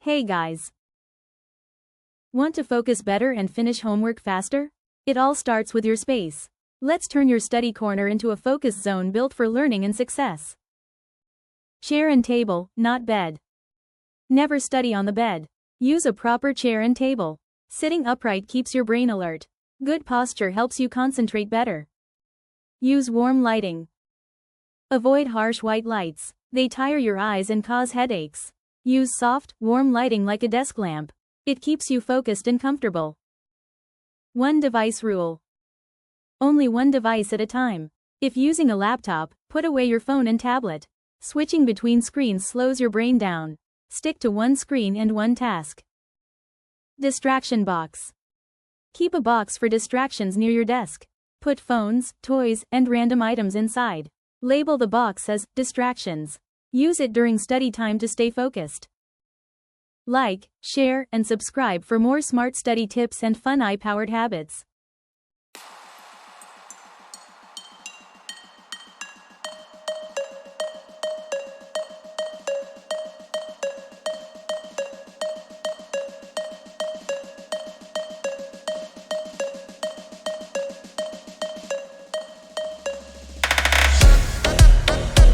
Hey guys! Want to focus better and finish homework faster? It all starts with your space. Let's turn your study corner into a focus zone built for learning and success. Chair and table, not bed. Never study on the bed. Use a proper chair and table. Sitting upright keeps your brain alert. Good posture helps you concentrate better. Use warm lighting. Avoid harsh white lights. They tire your eyes and cause headaches. Use soft, warm lighting like a desk lamp. It keeps you focused and comfortable. One device rule. Only one device at a time. If using a laptop, put away your phone and tablet. Switching between screens slows your brain down. Stick to one screen and one task. Distraction box. Keep a box for distractions near your desk. Put phones, toys, and random items inside. Label the box as distractions. Use it during study time to stay focused. Like, share, and subscribe for more smart study tips and fun eye-powered habits.